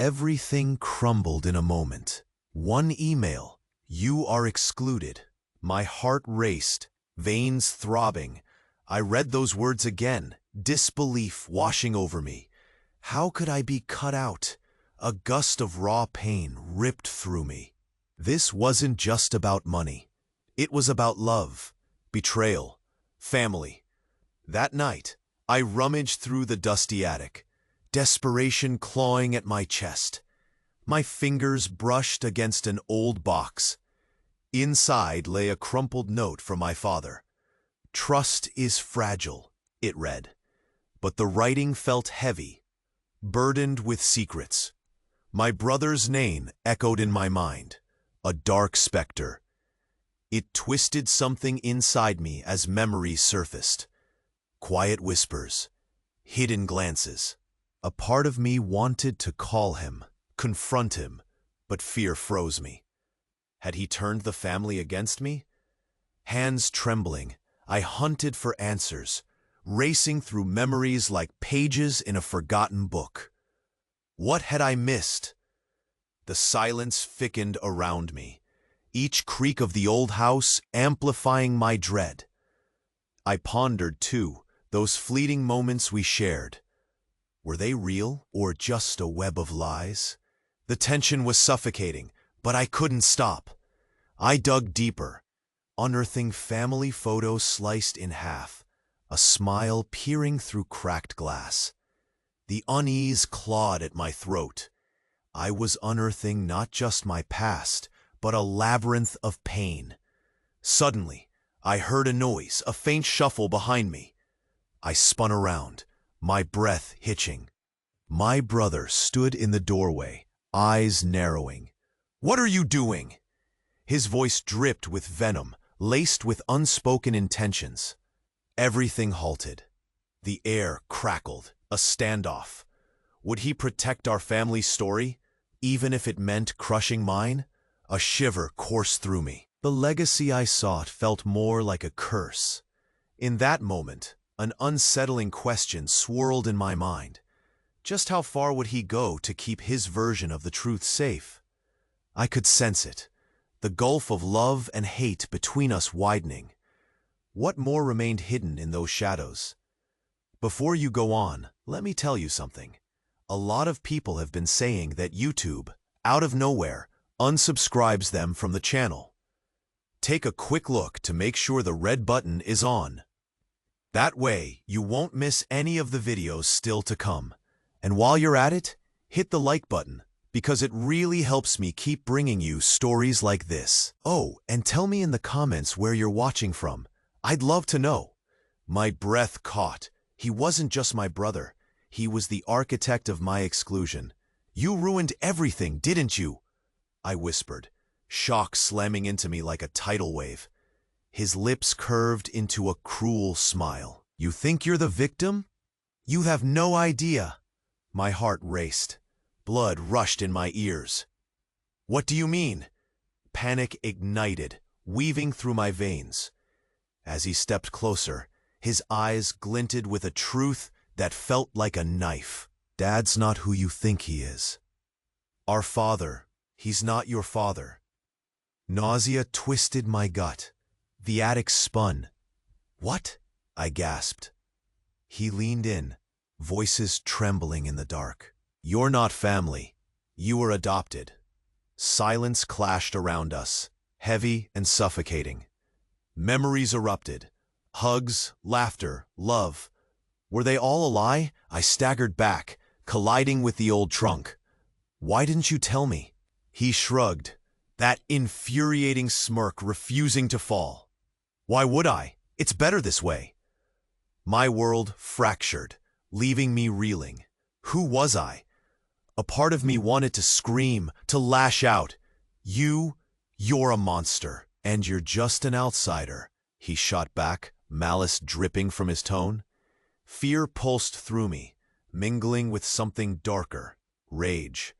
Everything crumbled in a moment. One email, "You are excluded." My heart raced, veins throbbing. I read those words again, disbelief washing over me. How could I be cut out? A gust of raw pain ripped through me. This wasn't just about money. It was about love, betrayal, family. That night, I rummaged through the dusty attic, desperation clawing at my chest. My fingers brushed against an old box. Inside lay a crumpled note from my father. "Trust is fragile," it read. But the writing felt heavy, burdened with secrets. My brother's name echoed in my mind, a dark specter. It twisted something inside me as memories surfaced. Quiet whispers, hidden glances. A part of me wanted to call him, confront him, but fear froze me. Had he turned the family against me? Hands trembling, I hunted for answers, racing through memories like pages in a forgotten book. What had I missed? The silence thickened around me, each creak of the old house amplifying my dread. I pondered, too, those fleeting moments we shared. Were they real or just a web of lies? The tension was suffocating, but I couldn't stop. I dug deeper, unearthing family photos sliced in half, a smile peering through cracked glass. The unease clawed at my throat. I was unearthing not just my past, but a labyrinth of pain. Suddenly, I heard a noise, a faint shuffle behind me. I spun around, my breath hitching. My brother stood in the doorway, eyes narrowing. "What are you doing?" His voice dripped with venom, laced with unspoken intentions. Everything halted. The air crackled, a standoff. Would he protect our family story, even if it meant crushing mine? A shiver coursed through me. The legacy I sought felt more like a curse. In that moment, an unsettling question swirled in my mind. Just how far would he go to keep his version of the truth safe? I could sense it, the gulf of love and hate between us widening. What more remained hidden in those shadows? Before you go on, let me tell you something. A lot of people have been saying that YouTube, out of nowhere, unsubscribes them from the channel. Take a quick look to make sure the red button is on. That way, you won't miss any of the videos still to come. And while you're at it, hit the like button, because it really helps me keep bringing you stories like this. Oh, and tell me in the comments where you're watching from. I'd love to know. My breath caught. He wasn't just my brother. He was the architect of my exclusion. "You ruined everything, didn't you?" I whispered, shock slamming into me like a tidal wave. His lips curved into a cruel smile. "You think you're the victim? You have no idea." My heart raced. Blood rushed in my ears. "What do you mean?" Panic ignited, weaving through my veins. As he stepped closer, his eyes glinted with a truth that felt like a knife. "Dad's not who you think he is. Our father, he's not your father." Nausea twisted my gut. The attic spun. "What?" I gasped. He leaned in, voices trembling in the dark. "You're not family. You were adopted." Silence clashed around us, heavy and suffocating. Memories erupted. Hugs, laughter, love. Were they all a lie? I staggered back, colliding with the old trunk. "Why didn't you tell me?" He shrugged, that infuriating smirk refusing to fall. "Why would I? It's better this way." My world fractured, leaving me reeling. Who was I? A part of me wanted to scream, to lash out. You're a monster, and you're just an outsider," he shot back, malice dripping from his tone. Fear pulsed through me, mingling with something darker, rage.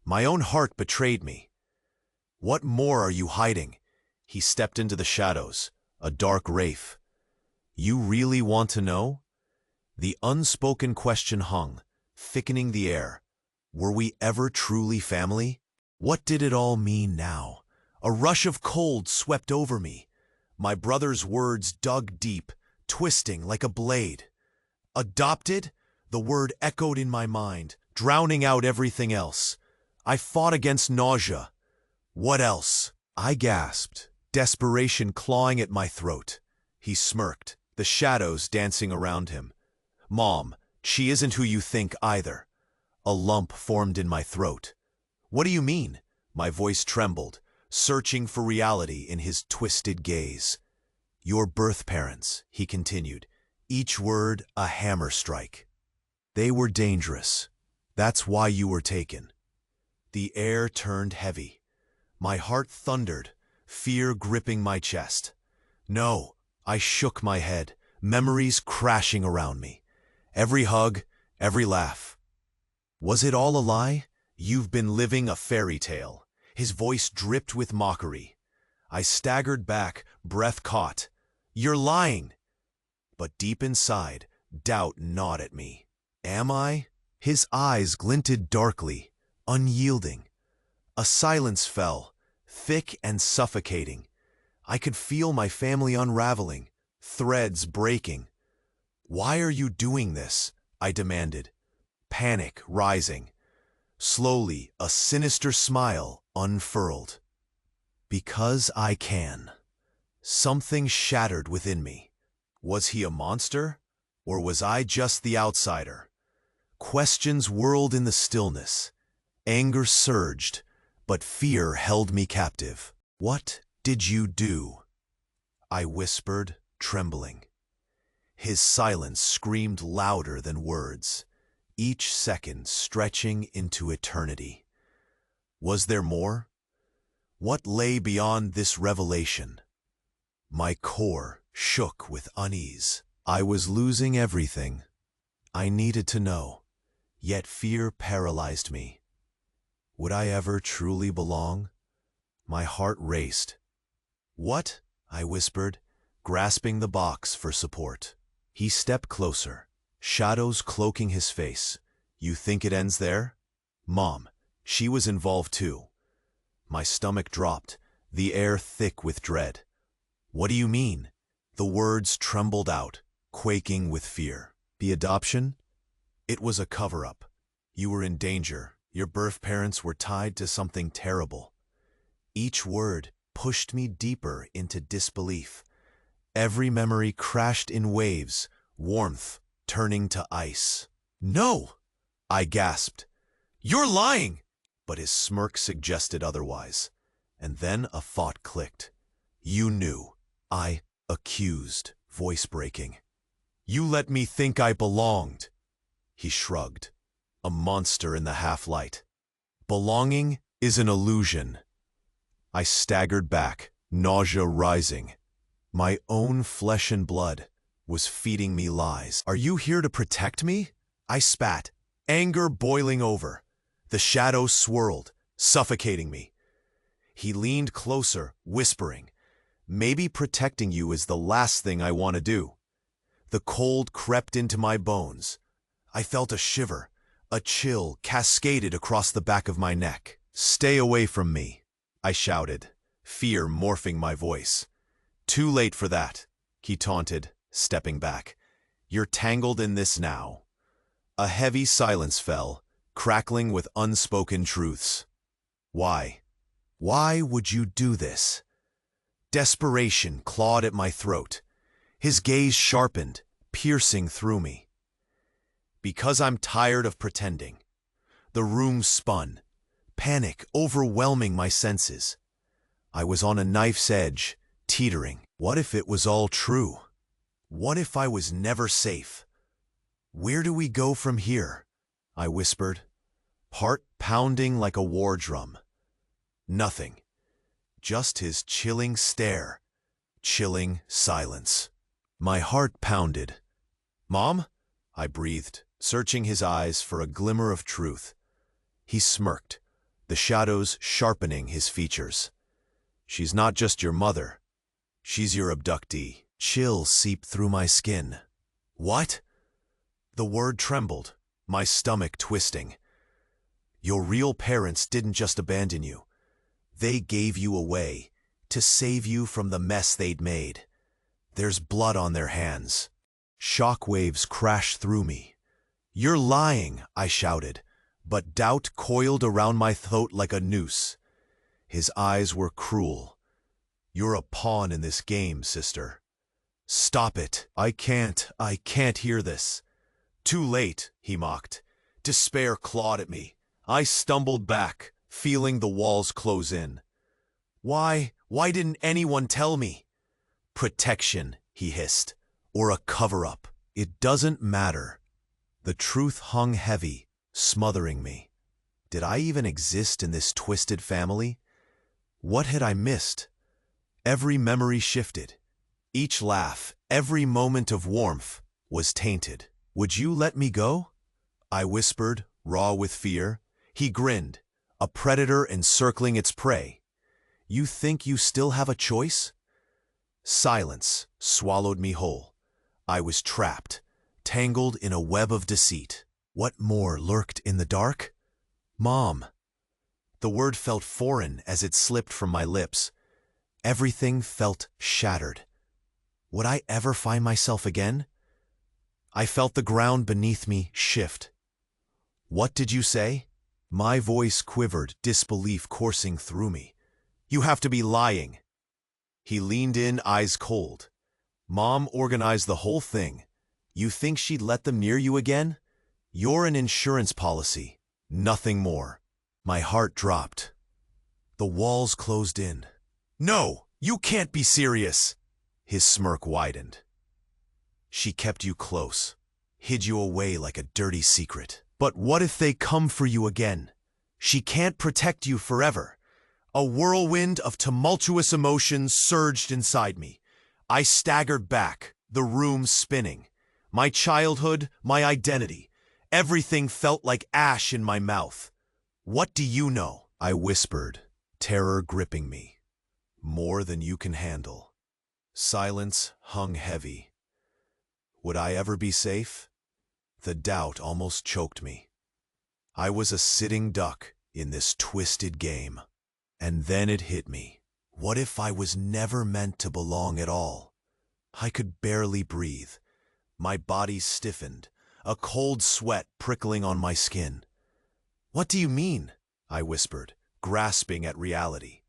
My own heart betrayed me. "What more are you hiding?" He stepped into the shadows, a dark wraith. "You really want to know?" The unspoken question hung, thickening the air. Were we ever truly family? What did it all mean now? A rush of cold swept over me. My brother's words dug deep, twisting like a blade. Adopted? The word echoed in my mind, drowning out everything else. I fought against nausea. What else? I gasped, desperation clawing at my throat. He smirked, the shadows dancing around him. Mom, she isn't who you think either. A lump formed in my throat. What do you mean? My voice trembled, searching for reality in his twisted gaze. Your birth parents, he continued, each word a hammer strike. They were dangerous. That's why you were taken. The air turned heavy. My heart thundered, fear gripping my chest. No, I shook my head, memories crashing around me. Every hug, every laugh. Was it all a lie? You've been living a fairy tale. His voice dripped with mockery. I staggered back, breath caught. You're lying! But deep inside, doubt gnawed at me. Am I? His eyes glinted darkly, unyielding. A silence fell, thick and suffocating. I could feel my family unraveling, threads breaking. Why are you doing this? I demanded, panic rising. Slowly, a sinister smile unfurled. Because I can. Something shattered within me. Was he a monster? Or was I just the outsider? Questions whirled in the stillness. Anger surged, but fear held me captive. What did you do? I whispered, trembling. His silence screamed louder than words, each second stretching into eternity. Was there more? What lay beyond this revelation? My core shook with unease. I was losing everything. I needed to know, yet fear paralyzed me. Would I ever truly belong? My heart raced. What? I whispered, grasping the box for support. He stepped closer, shadows cloaking his face. You think it ends there? Mom, she was involved too. My stomach dropped, the air thick with dread. What do you mean? The words trembled out, quaking with fear. The adoption? It was a cover-up. You were in danger. Your birth parents were tied to something terrible. Each word pushed me deeper into disbelief. Every memory crashed in waves, warmth turning to ice. No! I gasped. You're lying! But his smirk suggested otherwise. And then a thought clicked. You knew. I accused, voice breaking. You let me think I belonged. He shrugged, a monster in the half-light. Belonging is an illusion. I staggered back, nausea rising. My own flesh and blood was feeding me lies. Are you here to protect me? I spat, anger boiling over. The shadows swirled, suffocating me. He leaned closer, whispering, maybe protecting you is the last thing I want to do. The cold crept into my bones. I felt a shiver, a chill cascaded across the back of my neck. Stay away from me, I shouted, fear morphing my voice. Too late for that, he taunted, stepping back. You're tangled in this now. A heavy silence fell, crackling with unspoken truths. Why? Why would you do this? Desperation clawed at my throat. His gaze sharpened, piercing through me. Because I'm tired of pretending. The room spun, panic overwhelming my senses. I was on a knife's edge, teetering. What if it was all true? What if I was never safe? Where do we go from here? I whispered, heart pounding like a war drum. Nothing. Just his chilling stare, chilling silence. My heart pounded. Mom? I breathed, searching his eyes for a glimmer of truth. He smirked, the shadows sharpening his features. She's not just your mother. She's your abductee. Chill seeped through my skin. What? The word trembled, my stomach twisting. Your real parents didn't just abandon you. They gave you away to save you from the mess they'd made. There's blood on their hands. Shockwaves crashed through me. "You're lying," I shouted, but doubt coiled around my throat like a noose. His eyes were cruel. "You're a pawn in this game, sister." "Stop it. I can't hear this." "Too late," he mocked. Despair clawed at me. I stumbled back, feeling the walls close in. Why didn't anyone tell me?" "Protection," he hissed, "or a cover-up. It doesn't matter." The truth hung heavy, smothering me. Did I even exist in this twisted family? What had I missed? Every memory shifted. Each laugh, every moment of warmth, was tainted. "Would you let me go?" I whispered, raw with fear. He grinned, a predator encircling its prey. "You think you still have a choice?" Silence swallowed me whole. I was trapped, tangled in a web of deceit. What more lurked in the dark? "Mom." The word felt foreign as it slipped from my lips. Everything felt shattered. Would I ever find myself again? I felt the ground beneath me shift. "What did you say?" My voice quivered, disbelief coursing through me. "You have to be lying." He leaned in, eyes cold. "Mom organized the whole thing. You think she'd let them near you again? You're an insurance policy, nothing more." My heart dropped. The walls closed in. "No, you can't be serious." His smirk widened. "She kept you close, hid you away like a dirty secret. But what if they come for you again? She can't protect you forever." A whirlwind of tumultuous emotions surged inside me. I staggered back, the room spinning. My childhood, my identity, everything felt like ash in my mouth. "What do you know?" I whispered, terror gripping me. "More than you can handle." Silence hung heavy. Would I ever be safe? The doubt almost choked me. I was a sitting duck in this twisted game. And then it hit me. What if I was never meant to belong at all? I could barely breathe. My body stiffened, a cold sweat prickling on my skin. "What do you mean?" I whispered, grasping at reality.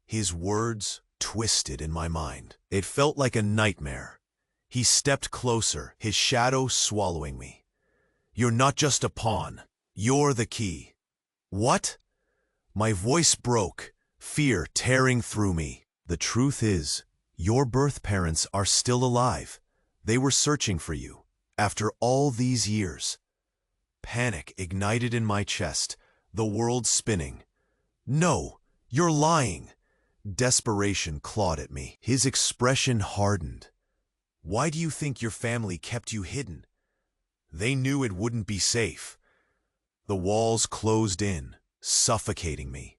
His words twisted in my mind. It felt like a nightmare. He stepped closer, his shadow swallowing me. "You're not just a pawn. You're the key." "What?" My voice broke, fear tearing through me. "The truth is, your birth parents are still alive. They were searching for you, after all these years." Panic ignited in my chest, the world spinning. "No, you're lying." Desperation clawed at me. His expression hardened. "Why do you think your family kept you hidden?" "They knew it wouldn't be safe." The walls closed in, suffocating me.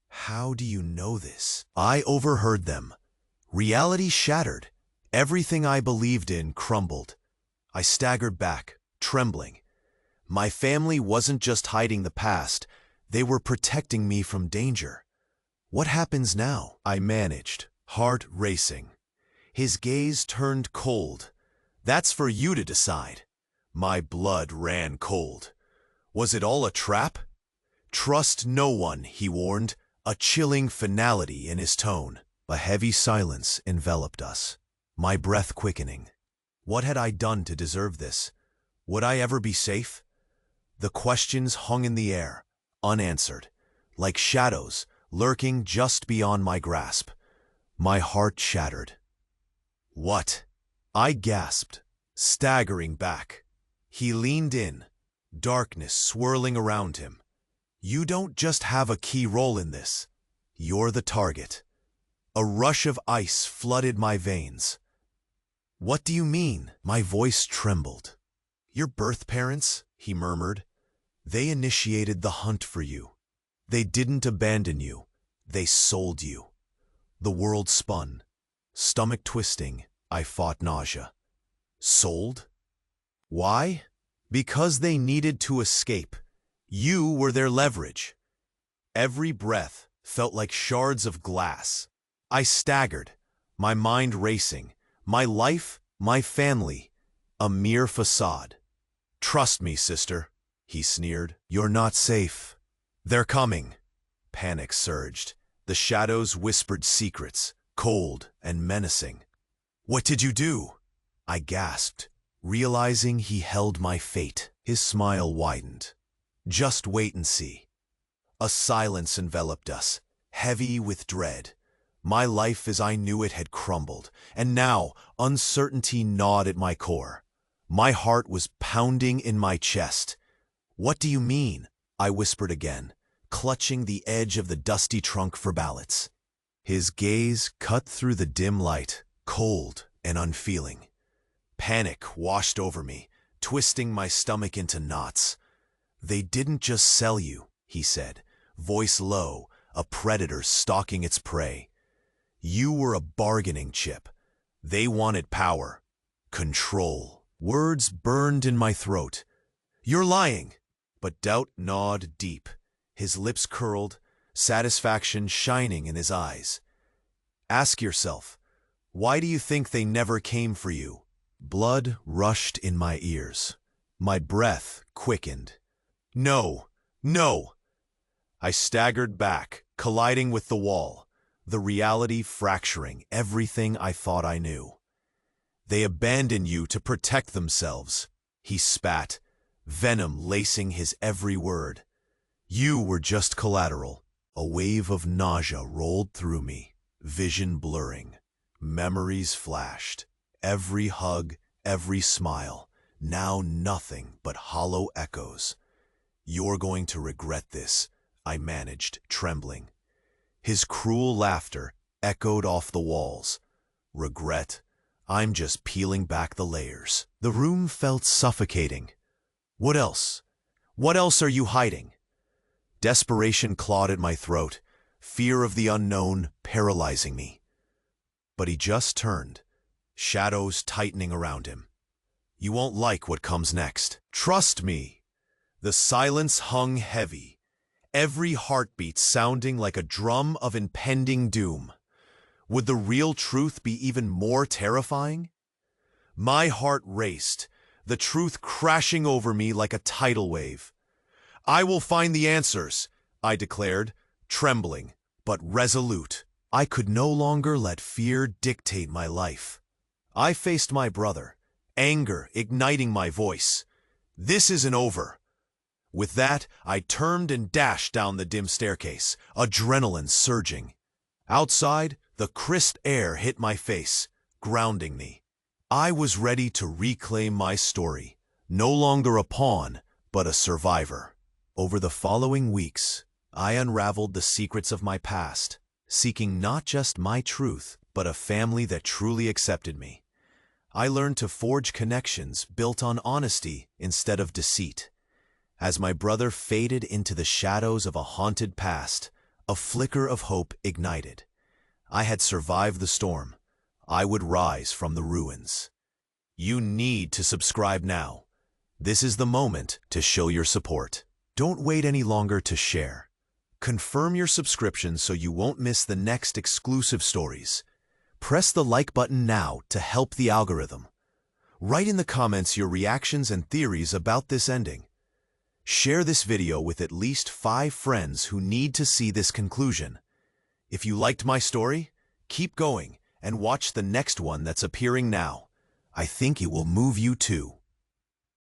"How do you know this?" I overheard them. Reality shattered. Everything I believed in crumbled. I staggered back, trembling. My family wasn't just hiding the past, they were protecting me from danger. "What happens now?" I managed, heart racing. His gaze turned cold. "That's for you to decide." My blood ran cold. Was it all a trap? "Trust no one," he warned, a chilling finality in his tone. A heavy silence enveloped us, my breath quickening. What had I done to deserve this? Would I ever be safe? The questions hung in the air, unanswered, like shadows lurking just beyond my grasp. My heart shattered. "What?" I gasped, staggering back. He leaned in, darkness swirling around him. "You don't just have a key role in this. You're the target." A rush of ice flooded my veins. "What do you mean?" My voice trembled. "Your birth parents," he murmured. "They initiated the hunt for you. They didn't abandon you. They sold you." The world spun. Stomach twisting, I fought nausea. Sold? Why? Because they needed to escape. You were their leverage. Every breath felt like shards of glass. I staggered, my mind racing, my life, my family, a mere facade. "Trust me, sister," he sneered. "You're not safe. They're coming." Panic surged. The shadows whispered secrets, cold and menacing. "What did you do?" I gasped, realizing he held my fate. His smile widened. "Just wait and see." A silence enveloped us, heavy with dread. My life as I knew it had crumbled, and now uncertainty gnawed at my core. My heart was pounding in my chest. "What do you mean?" I whispered again, clutching the edge of the dusty trunk for ballots. His gaze cut through the dim light, cold and unfeeling. Panic washed over me, twisting my stomach into knots. "They didn't just sell you," he said, voice low, a predator stalking its prey. "You were a bargaining chip. They wanted power, control." Words burned in my throat. "You're lying." But doubt gnawed deep. His lips curled, satisfaction shining in his eyes. "Ask yourself, why do you think they never came for you?" Blood rushed in my ears. My breath quickened. "No, no!" I staggered back, colliding with the wall, the reality fracturing everything I thought I knew. "They abandoned you to protect themselves," he spat, venom lacing his every word. "You were just collateral." A wave of nausea rolled through me, vision blurring. Memories flashed. Every hug, every smile, now nothing but hollow echoes. "You're going to regret this," I managed, trembling. His cruel laughter echoed off the walls. "Regret? I'm just peeling back the layers." The room felt suffocating. "What else? What else are you hiding?" Desperation clawed at my throat, fear of the unknown paralyzing me. But he just turned, shadows tightening around him. "You won't like what comes next. Trust me." The silence hung heavy, every heartbeat sounding like a drum of impending doom. Would the real truth be even more terrifying? My heart raced, the truth crashing over me like a tidal wave. "I will find the answers," I declared, trembling, but resolute. I could no longer let fear dictate my life. I faced my brother, anger igniting my voice. "This isn't over." With that, I turned and dashed down the dim staircase, adrenaline surging. Outside, the crisp air hit my face, grounding me. I was ready to reclaim my story, no longer a pawn, but a survivor. Over the following weeks, I unraveled the secrets of my past, seeking not just my truth, but a family that truly accepted me. I learned to forge connections built on honesty instead of deceit. As my brother faded into the shadows of a haunted past, a flicker of hope ignited. I had survived the storm. I would rise from the ruins. You need to subscribe now. This is the moment to show your support. Don't wait any longer to share. Confirm your subscription so you won't miss the next exclusive stories. Press the like button now to help the algorithm. Write in the comments your reactions and theories about this ending. Share this video with at least 5 friends who need to see this conclusion. If you liked my story, keep going and watch the next one that's appearing now. I think it will move you too.